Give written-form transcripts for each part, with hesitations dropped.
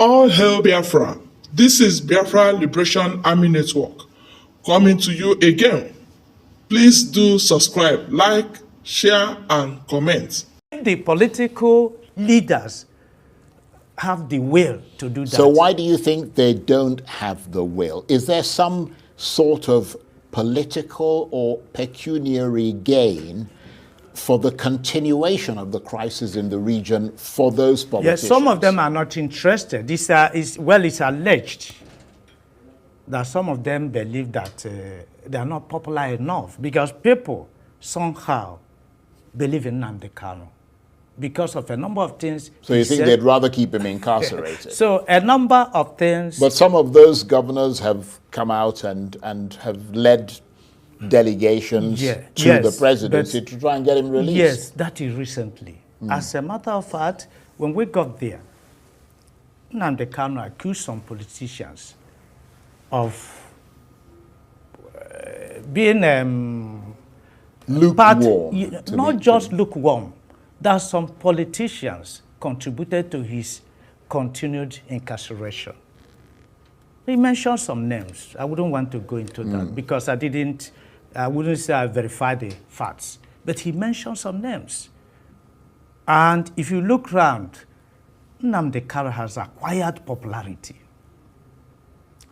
All hail Biafra. This is Biafra Liberation Army Network coming to you again. Please do subscribe, like, share, and comment. The political leaders have the will to do that. So why do you think they don't have the will? Is there some sort of political or pecuniary gain for the continuation of the crisis in the region for those politicians? Yes, some of them are not interested. It's alleged that some of them believe that they are not popular enough because people somehow believe in Nnamdi Kanu because of a number of things. So you think they'd rather keep him incarcerated? So a number of things. But some of those governors have come out and have led delegations to the presidency to try and get him released. Yes, that is recently. As a matter of fact, when we got there, Nnamdi Kanu accused some politicians of being lukewarm. Not just lukewarm. That some politicians contributed to his continued incarceration. He mentioned some names. I wouldn't want to go into that because I wouldn't say I verified the facts. But he mentioned some names. And if you look around, Nnamdi Kanu has acquired popularity.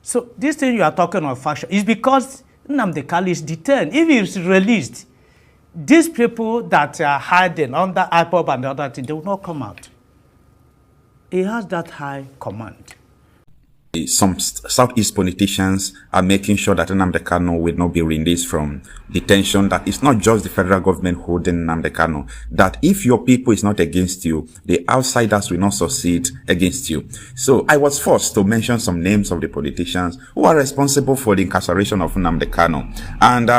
So this thing you are talking of faction is because Nnamdi Kanu is detained. If he is released, these people that are hiding under IPOB and the other thing, they will not come out. He has that high command. Some Southeast politicians are making sure that Nnamdi Kanu will not be released from detention, that it's not just the federal government holding Nnamdi Kanu, that if your people is not against you, the outsiders will not succeed against you. So I was forced to mention some names of the politicians who are responsible for the incarceration of Nnamdi Kanu. And,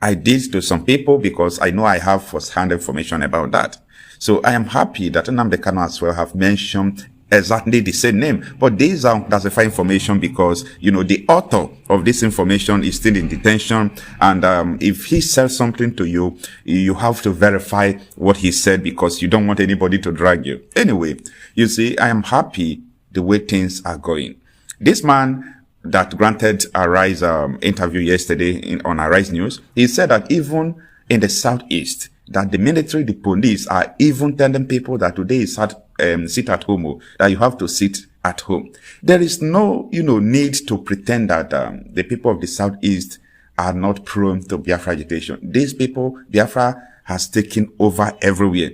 I did to some people because I know I have first-hand information about that. So I am happy that Nnamdi Kanu as well have mentioned exactly the same name, but these are classified information because the author of this information is still in detention, and if he says something to you, you have to verify what he said because you don't want anybody to drag you. Anyway, you see, I am happy the way things are going. This man that granted Arise interview yesterday on Arise News, he said that even in the Southeast, that the military, the police are even telling people that today is sit at home, that you have to sit at home. There is no, need to pretend that the people of the Southeast are not prone to Biafra agitation. These people, Biafra has taken over everywhere.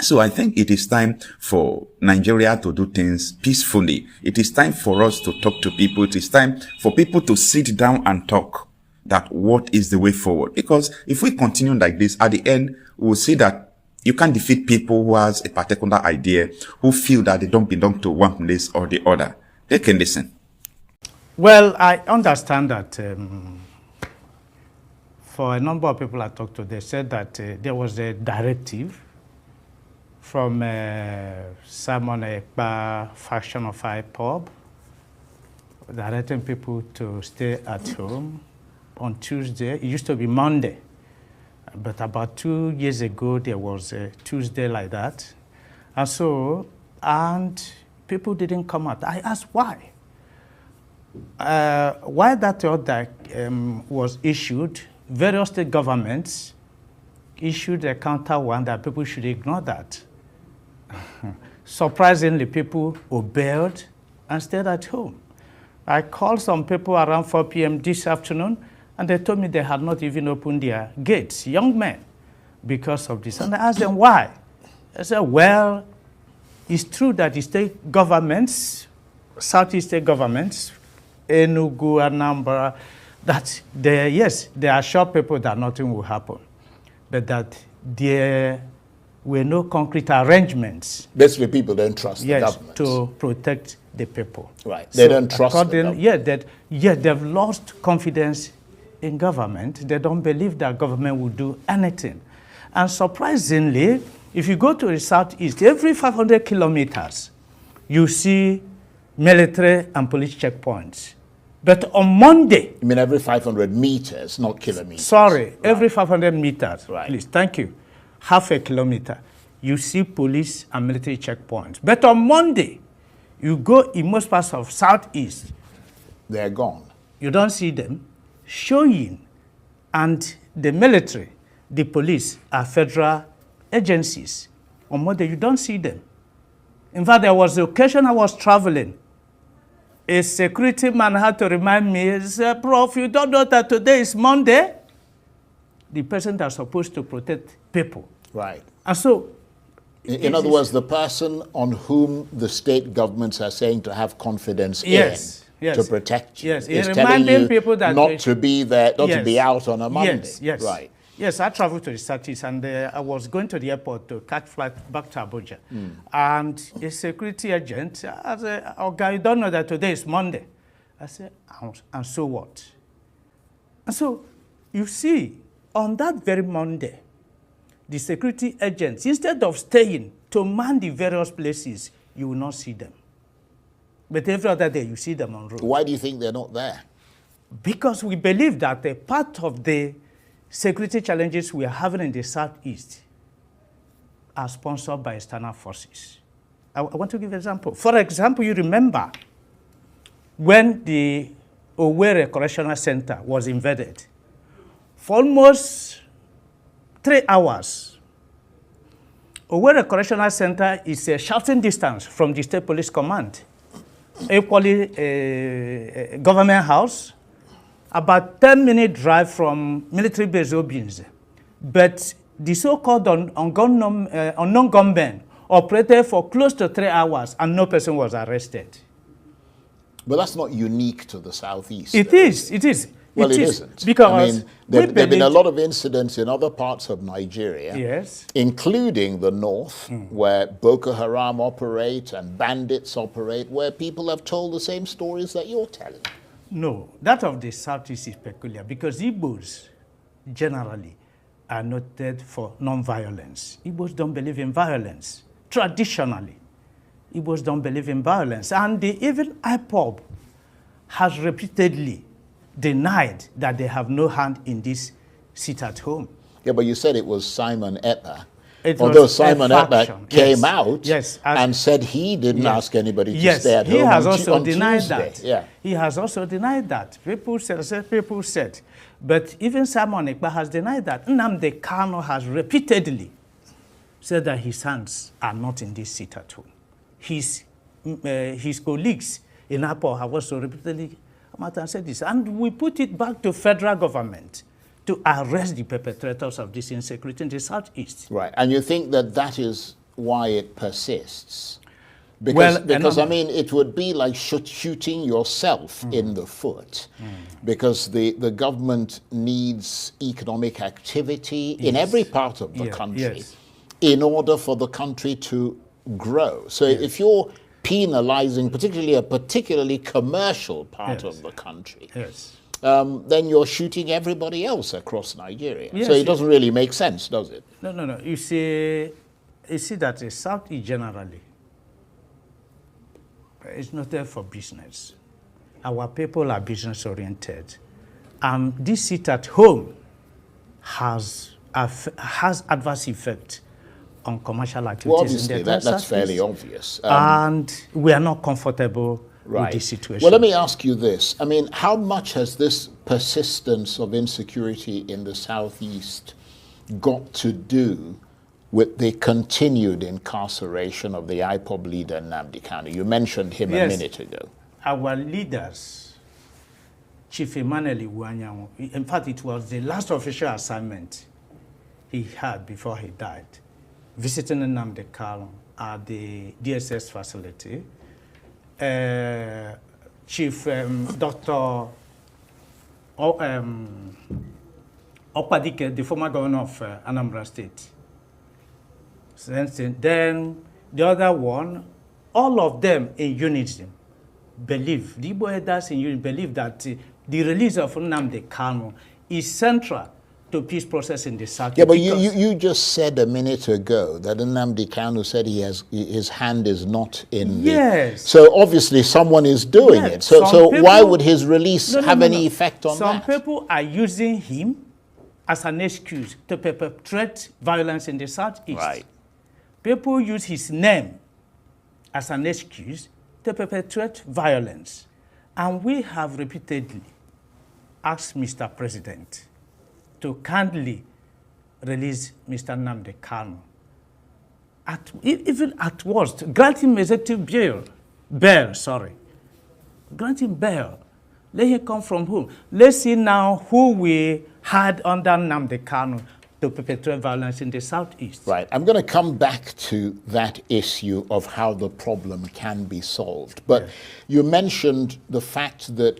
So I think it is time for Nigeria to do things peacefully. It is time for us to talk to people. It is time for people to sit down and talk that what is the way forward. Because if we continue like this, at the end, we'll see that you can't defeat people who has a particular idea, who feel that they don't belong to one place or the other. They can listen. Well, I understand that for a number of people I talked to, they said that there was a directive from Simon Ekpa faction of IPOB directing people to stay at home on Tuesday. It used to be Monday. But about 2 years ago, there was a Tuesday like that. And people didn't come out. I asked why. Why that order was issued, various state governments issued a counter one that people should ignore that. Surprisingly, people obeyed and stayed at home. I called some people around 4 p.m. this afternoon, and they told me they had not even opened their gates, young men, because of this. And I asked them why. I said, well, it's true that the state governments, Southeast state governments, Enugu, Anambra, that they assure people that nothing will happen, but that there were no concrete arrangements. Basically, people don't trust the government. To protect the people. Right. They don't trust the government. They've lost confidence in government. They don't believe that government will do anything. And surprisingly, if you go to the Southeast, every 500 kilometers, you see military and police checkpoints. But on Monday... You mean every 500 meters, not kilometers? Sorry, right. Every 500 meters. Right. Please, thank you. Half a kilometer, you see police and military checkpoints. But on Monday, You go in most parts of Southeast, They're gone. you don't see them showing. And the military, the police are federal agencies. On Monday, you don't see them. In fact, there was the occasion I was traveling. A security man had to remind me, he said, Prof, you don't know that today is Monday? The person that's supposed to protect people. Right. And so, In other words, the person on whom the state governments are saying to have confidence Yes, in yes. to protect you Yes, is in telling reminding you people that not they- to be there, not to Yes. be out on a Monday. Yes, yes. Right. Yes, I traveled to the Southeast, and I was going to the airport to catch flight back to Abuja. And a security agent, I said, oh, guy, you don't know that today is Monday. I said, and so what? And so, you see, on that very Monday, the security agents, instead of staying to man the various places, you will not see them. But every other day, you see them on road. Why do you think they're not there? Because we believe that a part of the security challenges we are having in the Southeast are sponsored by external forces. I want to give an example. For example, you remember when the Owerri Correctional Center was invaded. For almost 3 hours, Owerri Correctional Center is a shouting distance from the State Police Command, equally a government house, about 10-minute drive from military base Obins. But the so-called unknown gunmen operated for close to 3 hours and no person was arrested. But that's not unique to the Southeast. It though, is, it is. Well, it isn't. Because I mean, there have been a believed- lot of incidents in other parts of Nigeria, Yes. including the north, where Boko Haram operate and bandits operate, where people have told the same stories that you're telling. No, that of the Southeast is peculiar because Igbos generally are noted for non-violence. Igbos don't believe in violence. Traditionally, Igbos don't believe in violence. And even IPOB has repeatedly denied that they have no hand in this sit at home. Yeah, but you said it was Simon Ekpa. It Although was a Simon Ekpa faction, came yes, out yes, and said he didn't Yes. ask anybody to Yes, stay at he home has on, also on denied Tuesday. that. Yeah. He has also denied that. People said. But even Simon Ekpa has denied that. Nnamdi Kanu has repeatedly said that his hands are not in this sit at home. His colleagues in Apple have also repeatedly come out and said this. And we put it back to federal government to arrest the perpetrators of this insecurity in the Southeast. Right. And you think that that is why it persists? Because I mean, it would be like shooting yourself in the foot, because the government needs economic activity in every part of the country in order for the country to grow. So if you're penalizing particularly a particularly commercial part of the country, then you're shooting everybody else across Nigeria. So it doesn't really make sense, does it? No. You see that the Southeast generally is not there for business. Our people are business oriented. This sit at home has adverse effect on commercial activities. Well, obviously, in the that's Southeast. fairly obvious. And we are not comfortable with this situation. Well, let me ask you this. I mean, how much has this persistence of insecurity in the Southeast got to do with the continued incarceration of the IPOB leader, Nnamdi Kanu? You mentioned him a minute ago. Our leaders, Chief Emmanuel Iwuanyanwu, in fact, it was the last official assignment he had before he died, visiting Nnamdi Kanu at the DSS facility. Chief Dr. Okpadike, the former governor of Anambra State. Then the other one, all of them in unison believe, the Igbo elders in unison believe that the release of Nnamdi Kanu is central to peace process in the South. Yeah, but you just said a minute ago that Nnamdi Kanu said his hand is not in the... So obviously someone is doing it. So people, why would his release have any effect on that? Some people are using him as an excuse to perpetrate violence in the Southeast. Right. People use his name as an excuse to to perpetrate violence. And we have repeatedly asked Mr. President to kindly release Mr. Nnamdi Kanu. Even at worst, grant him executive bail. Grant him bail. Let him come from home. Let's see now who we had under Nnamdi Kanu to perpetrate violence in the Southeast. Right. I'm going to come back to that issue of how the problem can be solved. But you mentioned the fact that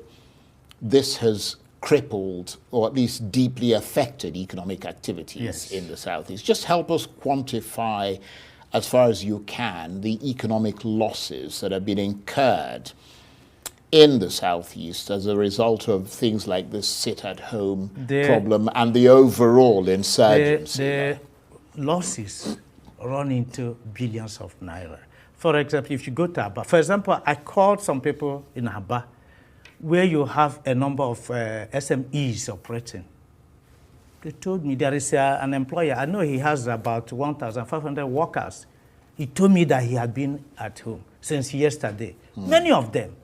this has crippled or at least deeply affected economic activities in the Southeast. Just help us quantify, as far as you can, the economic losses that have been incurred in the Southeast as a result of things like this sit-at-home problem and the overall insurgency. The losses run into billions of naira. For example, if you go to Aba, for example, I called some people in Aba where you have a number of SMEs operating. They told me there is an employer, I know he has about 1,500 workers. He told me that he had been at home since yesterday. Many of them.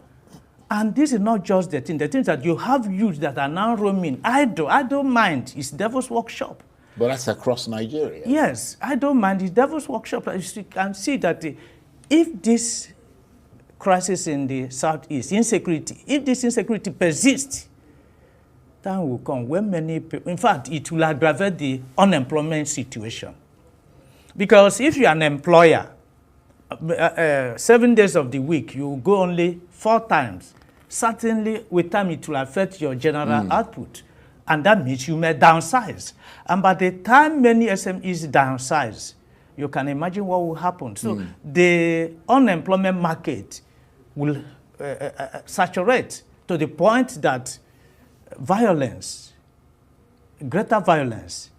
And this is not just the thing that you have youth that are now roaming. I don't mind. It's devil's workshop. But that's across Nigeria. Yes, I don't mind. It's devil's workshop. You can see that if this crisis in the Southeast, insecurity, if this insecurity persists, time will come when many people, in fact, it will aggravate the unemployment situation. Because if you're an employer, 7 days of the week, you go only 4 times. Certainly, with time, it will affect your general output. And that means you may downsize. And by the time many SMEs downsize, you can imagine what will happen. So the unemployment market will saturate to the point that violence, greater violence,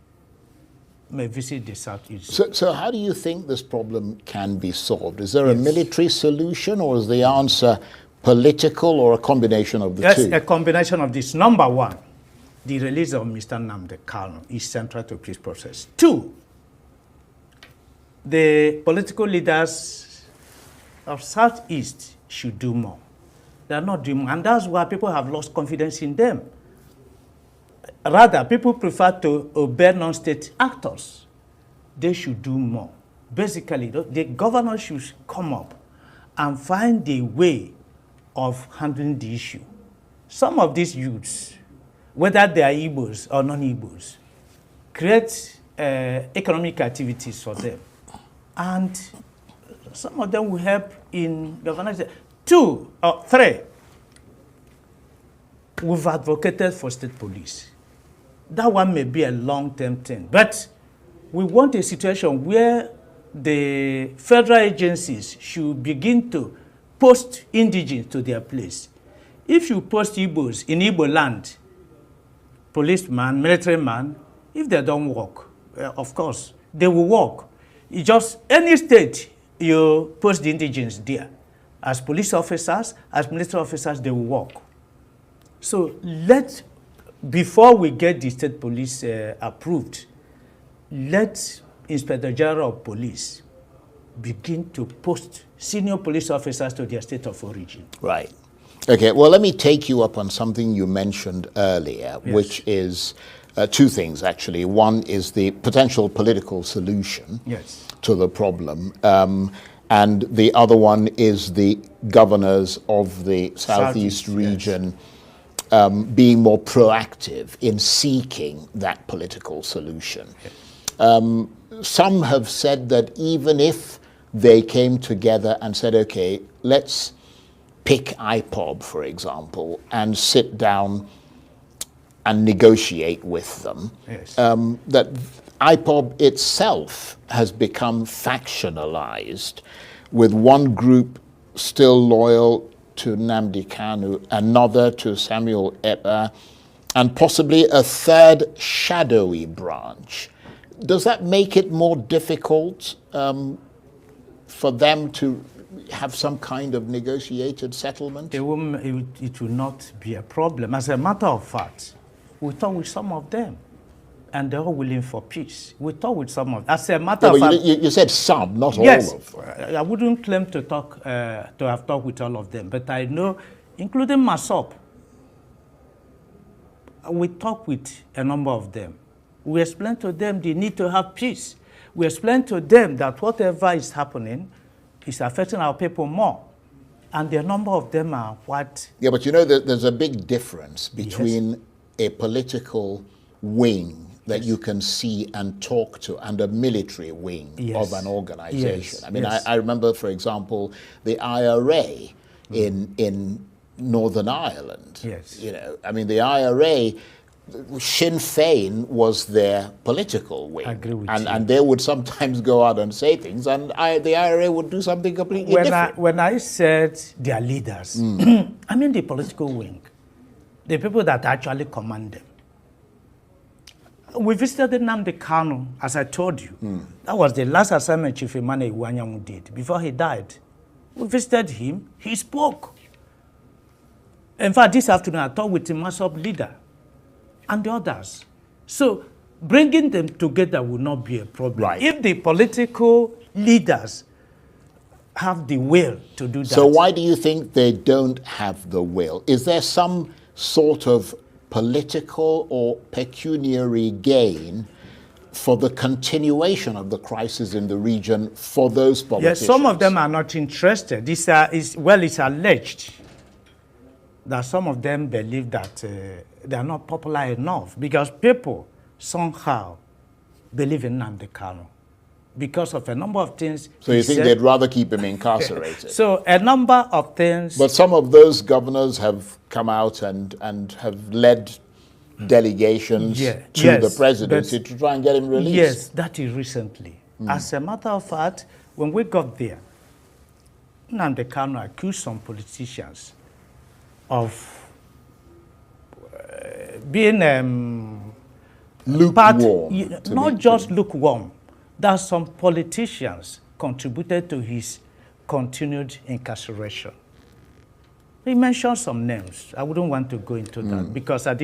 may visit the Southeast. So how do you think this problem can be solved? Is there a military solution, or is the answer political, or a combination of the two? Yes, a combination of this. Number one, the release of Mr. Nnamdi Kanu is central to peace process. 2, the political leaders of Southeast should do more. They are not doing more, and that's why people have lost confidence in them. Rather, people prefer to obey non-state actors. They should do more. Basically, the governor should come up and find a way of handling the issue. Some of these youths, whether they are Igbos or non-Igbos, create economic activities for them. And some of them will help in governance. 2 or 3, we've advocated for state police. That one may be a long-term thing, but we want a situation where the federal agencies should begin to post indigenes to their place. If you post Igbos in Igbo land, policeman, military man, if they don't work, of course, they will work. You just, any state, you post the indigenes there. As police officers, as military officers, they will work. So before we get the state police approved, let Inspector General of Police begin to post senior police officers to their state of origin. Right. Okay, well, let me take you up on something you mentioned earlier, which is 2 things, actually. One is the potential political solution to the problem. And the other one is the governors of the Southeast region being more proactive in seeking that political solution. Some have said that even if they came together and said, okay, let's pick IPOB, for example, and sit down and negotiate with them, that IPOB itself has become factionalized, with one group still loyal to Nnamdi Kanu, another to Samuel Ekpa, and possibly a third shadowy branch. Does that make it more difficult for them to have some kind of negotiated settlement? It will not be a problem. As a matter of fact, we talk with some of them, and they're all willing for peace. We talk with some of, as a matter Yeah, of but fact, you said some, not yes, all of them. I wouldn't claim to have talked with all of them, but I know, including myself, we talk with a number of them. We explain to them the need to have peace. We explain to them that whatever is happening is affecting our people more. And the number of them are what? Yeah, but you know that there's a big difference between a political wing that you can see and talk to and a military wing of an organization. I mean, I remember, for example, the IRA in Northern Ireland. Yes. You know, I mean, the IRA, Sinn Féin was their political wing. I agree with you. And they would sometimes go out and say things, and the IRA would do something completely different. When I said their leaders, I mean the political wing, the people that actually command them. We visited Nnamdi Kanu, as I told you. That was the last assignment Chief Emmanuel Iwanyanwu did before he died. We visited him, he spoke. In fact, this afternoon I talked with the MASOP leader and the others. So bringing them together will not be a problem. Right. If the political leaders have the will to do that. So why do you think they don't have the will? Is there some sort of political or pecuniary gain for the continuation of the crisis in the region for those politicians? Yes, some of them are not interested. It's alleged that some of them believe that they are not popular enough because people somehow believe in Nnamdi Kanu because of a number of things. So you think they'd rather keep him incarcerated? So a number of things. But some of those governors have come out and have led delegations to the presidency to try and get him released. Yes, that is recently. As a matter of fact, when we got there, Nnamdi Kanu accused some politicians of being lukewarm. Not just lukewarm. That some politicians contributed to his continued incarceration. He mentioned some names. I wouldn't want to go into that because I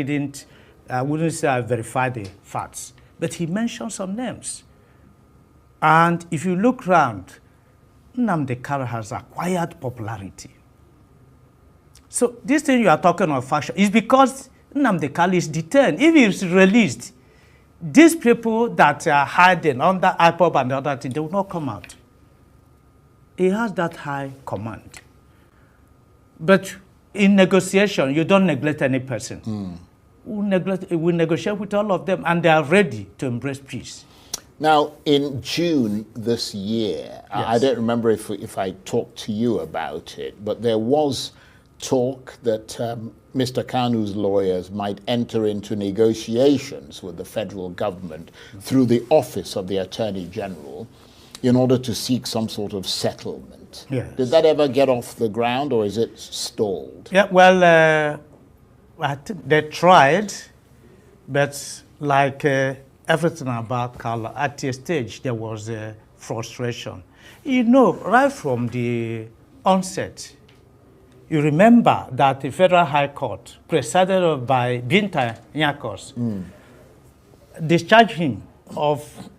wouldn't say I verified the facts. But he mentioned some names. And if you look around, Nnamdi Kanu has acquired popularity. So this thing you are talking of faction is because Nnamdi Kanu is detained. If he is released, these people that are hiding under IPOB and other things, they will not come out. He has that high command. But in negotiation, you don't neglect any person. We negotiate with all of them, and they are ready to embrace peace. Now, in June this year, I don't remember if I talked to you about it, but there was talk that Mr. Kanu's lawyers might enter into negotiations with the federal government through the office of the Attorney General in order to seek some sort of settlement. Yes. Did that ever get off the ground, or is it stalled? Yeah, well, I think they tried, but like everything about Kanu, at a stage there was frustration. You know, right from the onset, you remember that the Federal High Court, presided by Binta Nyakos, discharged him of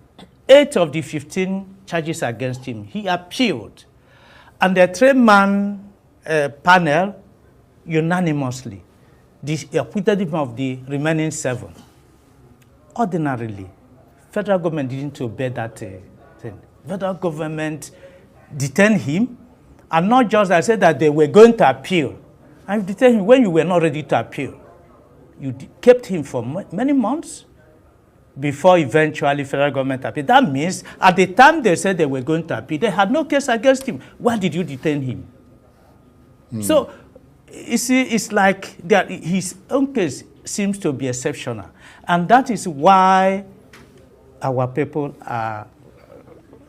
8 of the 15 charges against him. He appealed. And the 3-man panel unanimously acquitted him of the remaining 7. Ordinarily, federal government didn't obey that thing. Federal government detained him. And not just, I said that they were going to appeal. And you detained him when you were not ready to appeal. You kept him for many months before eventually federal government appealed. That means at the time they said they were going to appeal, they had no case against him. Why did you detain him? So, you see, it's like that his own case seems to be exceptional. And that is why our people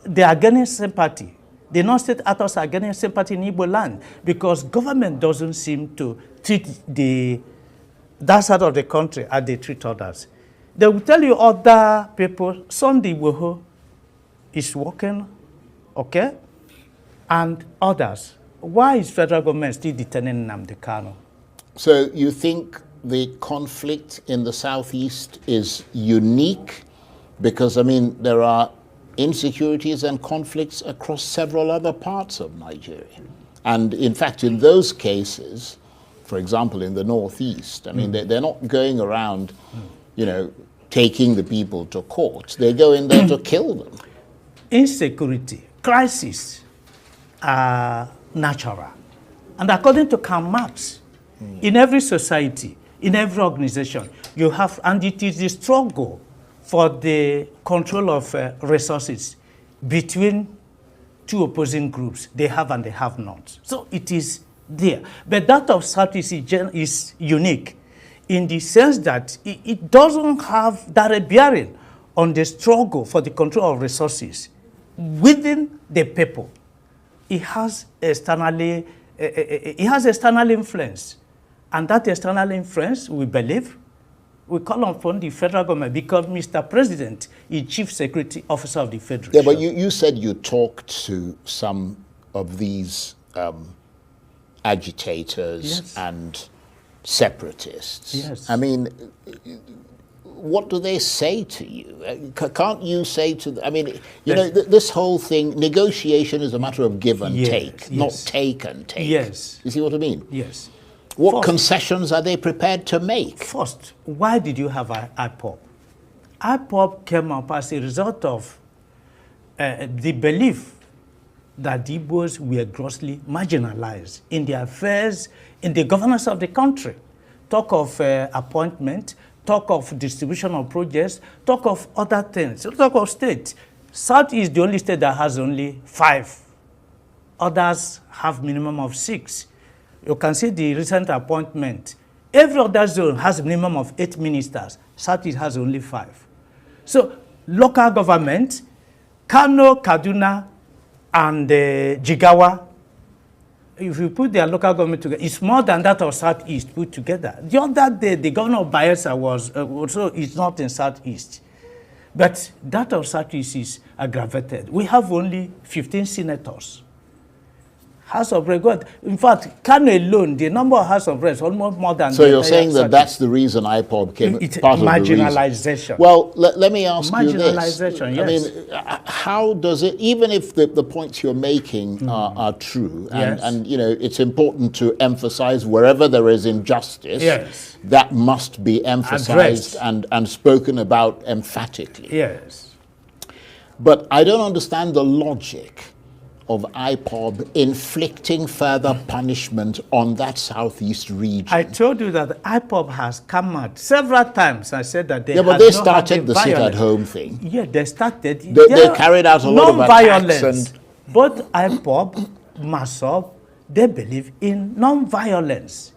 they are gaining sympathy. The non-state actors are getting sympathy in Igbo land because government doesn't seem to treat that side of the country as they treat others. They will tell you other people, Sunday Igboho is working, okay? And others. Why is federal government still detaining Nnamdi Kanu? So you think the conflict in the southeast is unique? Because, I mean, there are insecurities and conflicts across several other parts of Nigeria. And in fact, in those cases, for example, in the northeast, I mean, they're not going around, you know, taking the people to court. They go in there to kill them. Insecurity, crisis are natural. And according to Karl Marx, in every society, in every organization, you have, and it is the struggle for the control of resources between two opposing groups, they have and they have not. So it is there. But that of Southeast is unique in the sense that it doesn't have direct bearing on the struggle for the control of resources within the people. It has externally, external influence. And that external influence, we believe, we call upon the federal government because Mr. President is Chief Security Officer of the Federation. Yeah, but you said you talked to some of these agitators Yes. and separatists. Yes. I mean, what do they say to you? Can't you say to them, I mean, you know, this whole thing, negotiation is a matter of give and Yes, take, not take and take. Yes. You see what I mean? Yes. What First- concessions are they prepared to make? First, why did you have IPOB? IPOB came up as a result of the belief that the Igbos were grossly marginalized in the affairs, in the governance of the country. Talk of appointment, talk of distribution of projects, talk of other things, talk of state. South is the only state that has only 5. Others have minimum of 6. You can see the recent appointment. Every other zone has a minimum of 8 ministers. Southeast has only 5. So local government, Kano, Kaduna, and Jigawa, if you put their local government together, it's more than that of Southeast put together. The other day, the governor of Bayelsa was also is not in Southeast. But that of Southeast is aggravated. We have only 15 senators. House of Reps. In fact, Kano alone, the number of House of Reps almost more than. So you're saying that that's the reason IPOB came, It's part of the reason. marginalization. Well, let me ask you this. Marginalization, I yes. mean, how does it, even if the points you're making are true, and, Yes. and, you know, it's important to emphasize wherever there is injustice, Yes. that must be emphasized Addressed. and spoken about emphatically. Yes. But I don't understand the logic of IPOB inflicting further punishment on that southeast region. I told you that IPOB has come out several times. I said that they Yeah, but had they not started had the violence. sit-at-home thing. Yeah, they started. They carried out a lot of attacks and- Both IPOB, MASOB, they believe in non-violence.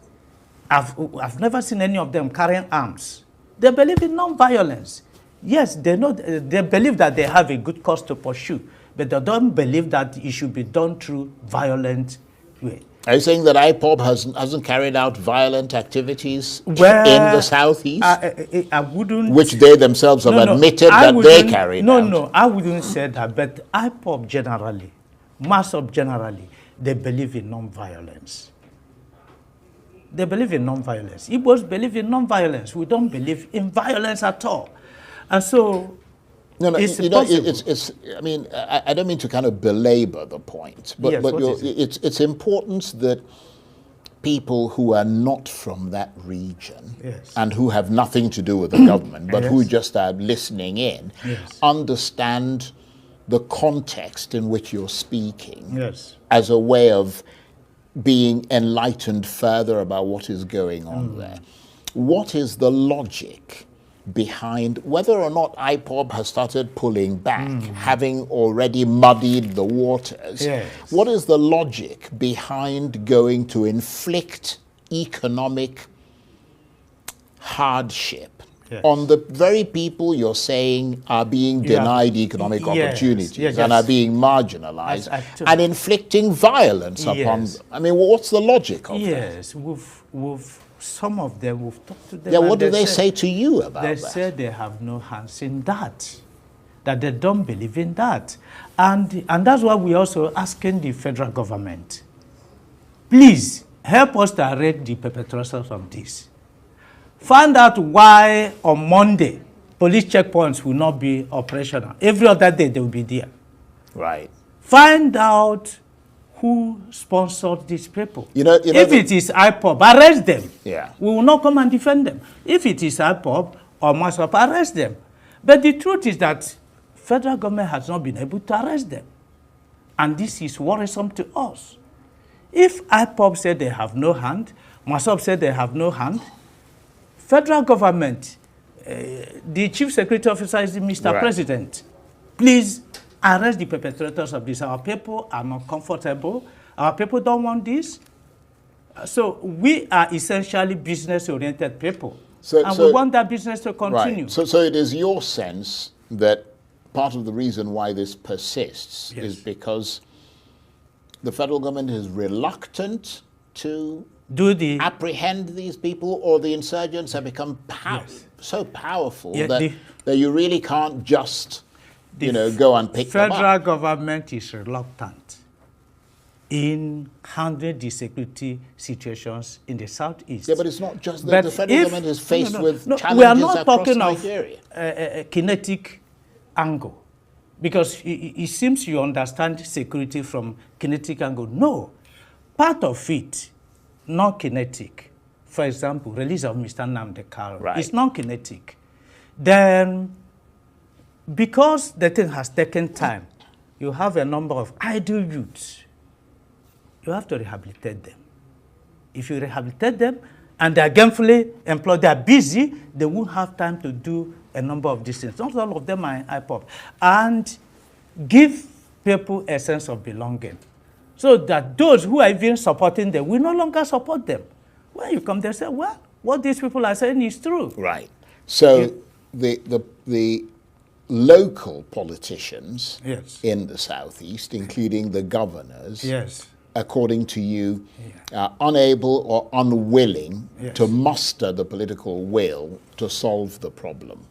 I've never seen any of them carrying arms. They believe in non-violence. Yes, they know, they believe that they have a good cause to pursue, but they don't believe that it should be done through violent way. Are you saying that IPOB hasn't carried out violent activities Well, in the southeast, I wouldn't. which they themselves have admitted I that they wouldn't- carried no, out? No, I wouldn't say that, but IPOB generally, MASOB generally, they believe in non-violence. They believe in non-violence. Igbos believe in non-violence. We don't believe in violence at all. And so, No, it's you know, possible. it's. I mean, I don't mean to kind of belabor the point, but Yes, what is it's important that people who are not from that region Yes. and who have nothing to do with the government, but who Yes. just are listening in, Yes. understand the context in which you're speaking Yes. as a way of being enlightened further about what is going on there. What is the logic behind whether or not IPOB has started pulling back, having already muddied the waters? Yes. What is the logic behind going to inflict economic hardship Yes. on the very people you're saying are being Yeah. denied economic Yes. opportunities Yes, and yes. are being marginalized I told- and inflicting violence upon Yes. them? I mean, what's the logic of that? Yes, we've some of them, we've talked to them. Yeah, and what do they say to you about They that? say they have no hands in that they don't believe in that. And that's why we're also asking the federal government, please help us to arrest the perpetrators of this. Find out why on Monday police checkpoints will not be operational. Every other day they will be there. Right. Find out who sponsored these people. If it is IPOB, arrest them. Yeah. We will not come and defend them. If it is IPOB or MASOP, arrest them. But the truth is that federal government has not been able to arrest them. And this is worrisome to us. If IPOB said they have no hand, MASOP said they have no hand, federal government, the chief security officer is the Mr. Right. President. Please arrest the perpetrators of this. Our people are not comfortable. Our people don't want this. So we are essentially business-oriented people. And we want that business to continue. Right. So it is your sense that part of the reason why this persists is because the federal government is reluctant to apprehend these people, or the insurgents have become so powerful that you really can't just go and pick them up. Federal government is reluctant in handling the security situations in the southeast. Yeah, but it's not just that the federal government is faced with challenges we are not across talking Nigeria. of a kinetic angle, because it seems you understand security from kinetic angle. No, part of it, non-kinetic. For example, release of Mr. Nnamdi Kanu is non-kinetic. Then, because the thing has taken time, you have a number of idle youths. You have to rehabilitate them. If you rehabilitate them and they are gainfully employed, they are busy, they won't have time to do a number of these things. Not all of them are in IPOP. And give people a sense of belonging, so that those who are even supporting them will no longer support them. When you come there, say, well, what these people are saying is true. Right. So the local politicians in the southeast, including the governors, according to you, are unable or unwilling to muster the political will to solve the problem.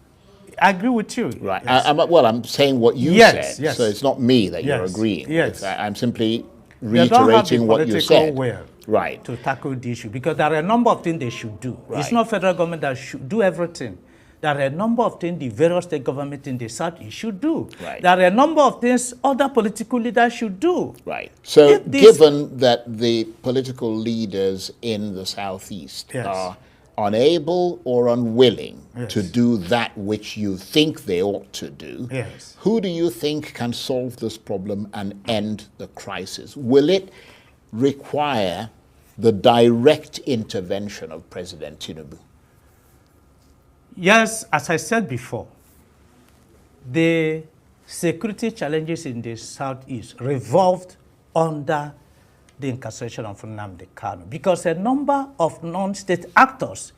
I agree with you. Right. Yes. I'm saying what you said, so it's not me that you're agreeing with. I'm simply reiterating what you said. Will right. To tackle the issue, because there are a number of things they should do. Right. It's not federal government that should do everything. There are a number of things the various state government in the south should do. Right. There are a number of things other political leaders should do. Right. So given that the political leaders in the southeast are unable or unwilling to do that which you think they ought to do, who do you think can solve this problem and end the crisis? Will it require the direct intervention of President Tinubu? Yes, as I said before, the security challenges in the southeast revolved under the incarceration of Nnamdi Kanu, because a number of non-state actors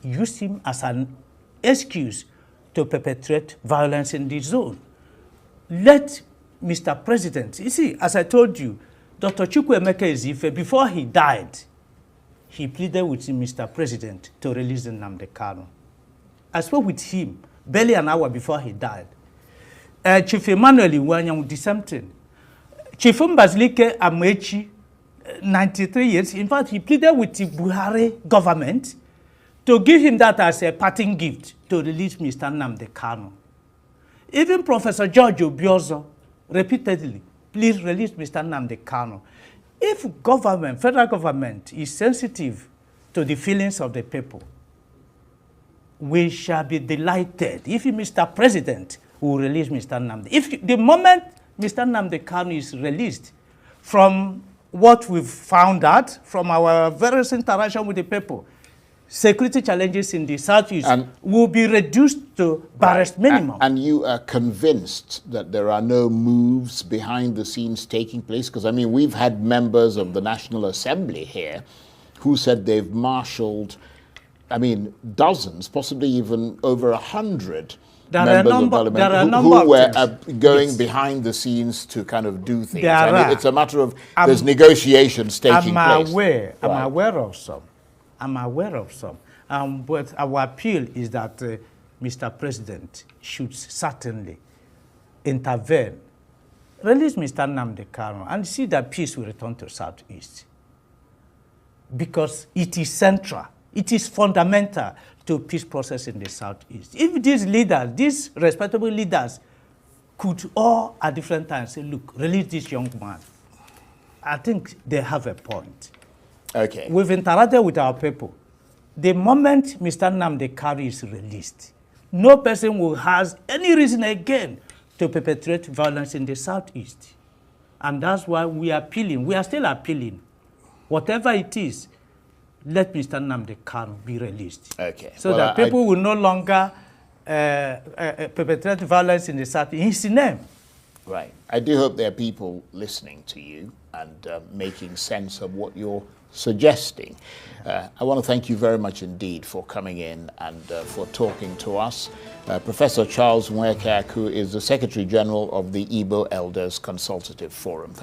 used him as an excuse to perpetrate violence in the zone. Let Mr. President, you see, as I told you, Dr. Chukwuemeka Ezife, before he died, he pleaded with Mr. President to release Nnamdi Kanu. I spoke with him barely an hour before he died. Chief Emmanuel Iwanyan did something. Chief Mbazilike Amechi, 93 years, in fact, he pleaded with the Buhari government to give him that as a parting gift to release Mr. Nnamdi Kanu. Even Professor George Obiozo repeatedly, please release Mr. Nnamdi Kanu. If government, federal government, is sensitive to the feelings of the people, we shall be delighted if Mr. President will release Mr. Nnamdi. If the moment Mr. Nnamdi Kanu is released, from what we've found out from our various interaction with the people, security challenges in the southeast will be reduced to barest minimum. And you are convinced that there are no moves behind the scenes taking place? Because, I mean, we've had members of the National Assembly here who said they've marshaled, I mean, dozens, possibly even over 100 members of parliament who were going behind the scenes to kind of do things. And it's a matter of there's negotiations taking place. I'm aware of some. But our appeal is that Mr. President should certainly intervene, release Mr. Nnamdi Kanu, and see that peace will return to Southeast. Because it is central, it is fundamental to peace process in the Southeast. If these leaders, these respectable leaders, could all at different times say, look, release this young man, I think they have a point. Okay. We've interacted with our people. The moment Mr. Nnamdi Kanu is released, no person will have any reason again to perpetrate violence in the Southeast. And that's why we are appealing. We are still appealing. Whatever it is, let Mr. Nnamdi Kanu be released. Okay. So that people will no longer perpetrate violence in the South in his name. Right. I do hope there are people listening to you and making sense of what you're suggesting. I want to thank you very much indeed for coming in and for talking to us. Professor Charles Nweke, who is the Secretary General of the Igbo Elders Consultative Forum.